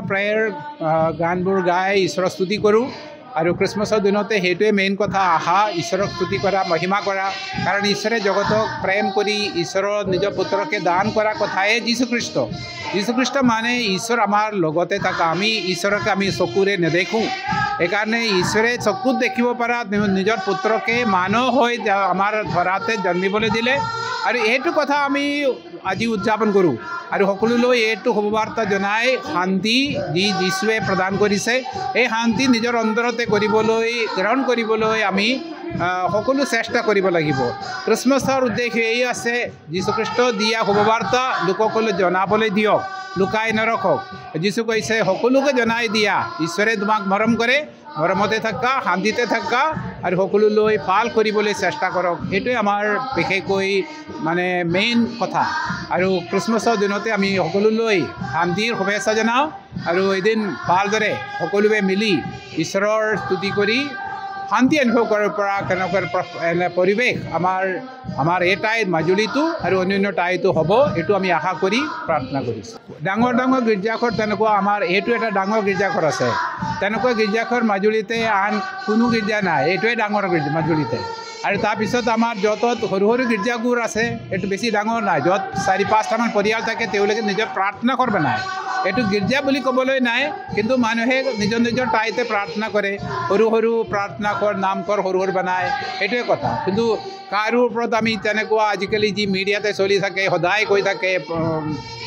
prayer গানবোৰ গাই ঈশ্বৰৰ স্তুতি কৰোঁ আৰু খ্ৰীষ্টমাছৰ দিনতে সেইটোৱে মেইন কথা আহা ঈশ্বৰক স্তুতি কৰা মহিমা কৰা কাৰণ ঈশ্বৰে জগতক প্ৰেম কৰি ঈশ্বৰৰ নিজৰ পুত্ৰকে দান কৰা কথাই যীশুখ্ৰীষ্ট মানে ঈশ্বৰ আমাৰ লগতে থকা আমি ঈশ্বৰকে আমি চকুৰে নেদেখোঁ সেইকাৰণে ঈশ্বৰে চকুত দেখিব পৰা নিজৰ পুত্ৰকে মানুহ হৈ আমাৰ ধৰাতে জন্মিবলৈ দিলে আৰু এইটো কথা আমি আজি উদযাপন কৰোঁ আৰু সকলোলৈ এইটো শুভবাৰ্তা জনাই শান্তি যি যীশুৱে প্ৰদান কৰিছে এই শান্তি নিজৰ অন্তৰতে কৰিবলৈ গ্ৰহণ কৰিবলৈ আমি সকলো চেষ্টা কৰিব লাগিব খ্ৰীষ্টমাছৰ উদ্দেশ্য এই আছে যীশুখ্ৰীষ্ট দিয়া শুভবাৰ্তা লোকসকলক জনাবলৈ দিয়ক লুকাই নৰখক যীশু কৈছে সকলোকে জনাই দিয়া ঈশ্বৰে তোমাক মৰম কৰে মৰমতে থাকা শান্তিতে থাকা আৰু সকলোলৈ ভাল কৰিবলৈ চেষ্টা কৰক এইটোৱে আমাৰ বিশেষকৈ মানে মেইন কথা আৰু খ্ৰীষ্টমাছৰ দিনতে আমি সকলোলৈ শান্তিৰ শুভেচ্ছা জনাওঁ আৰু এদিন ভালদৰে সকলোৱে মিলি ঈশ্বৰৰ স্তুতি কৰি শান্তি অনুভৱ কৰাৰ পৰা কেনেকুৱা এনে পৰিৱেশ আমাৰ এই ঠাইত মাজুলীটো আৰু অন্যান্য ঠাইতো হ'ব এইটো আমি আশা কৰি প্ৰাৰ্থনা কৰিছোঁ ডাঙৰ গীৰ্জাঘৰ তেনেকুৱা আমাৰ এইটো এটা ডাঙৰ গীৰ্জাঘৰ আছে তেনেকুৱা গীৰ্জাঘৰ মাজুলীতে আন কোনো গীৰ্জা নাই এইটোৱে ডাঙৰ গীৰ্জা মাজুলীতে আৰু তাৰপিছত আমাৰ য'ত সৰু গীৰ্জাবোৰ আছে এইটো বেছি ডাঙৰ নাই য'ত 4-5টামান পৰিয়াল থাকে তেওঁলোকে নিজৰ প্ৰাৰ্থনা ঘৰ বনায় এইটো গীৰ্জা বুলি ক'বলৈ নাই কিন্তু মানুহে নিজৰ ঠাইতে প্ৰাৰ্থনা কৰে সৰু প্ৰাৰ্থনা ঘৰ নামঘৰ সৰু বনায় এইটোৱে কথা কিন্তু কাৰো ওপৰত আমি তেনেকুৱা আজিকালি যি মিডিয়াতে চলি থাকে সদায় কৈ থাকে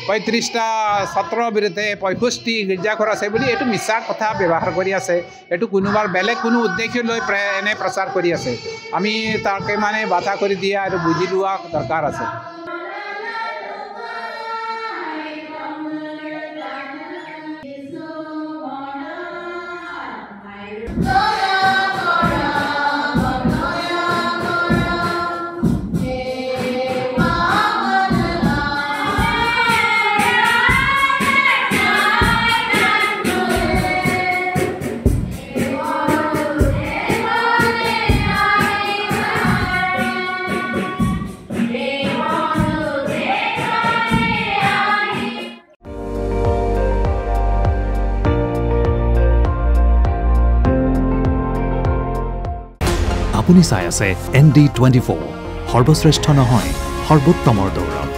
35টা ছাত্ৰৰ বিৰুদ্ধে 65টি গীৰ্জাঘৰ আছে বুলি এইটো মিছা কথা ব্যৱহাৰ কৰি আছে এইটো কোনোবাৰ বেলেগ কোনো উদ্দেশ্য লৈ এনে প্ৰচাৰ কৰি আছে আমি তাকে মানে বাধা কৰি দিয়া আৰু বুজি লোৱা দৰকাৰ আছে আপুনি চাই আছে ND24 সৰ্বশ্ৰেষ্ঠ নহয় সৰ্বোত্তমৰ দৌৰত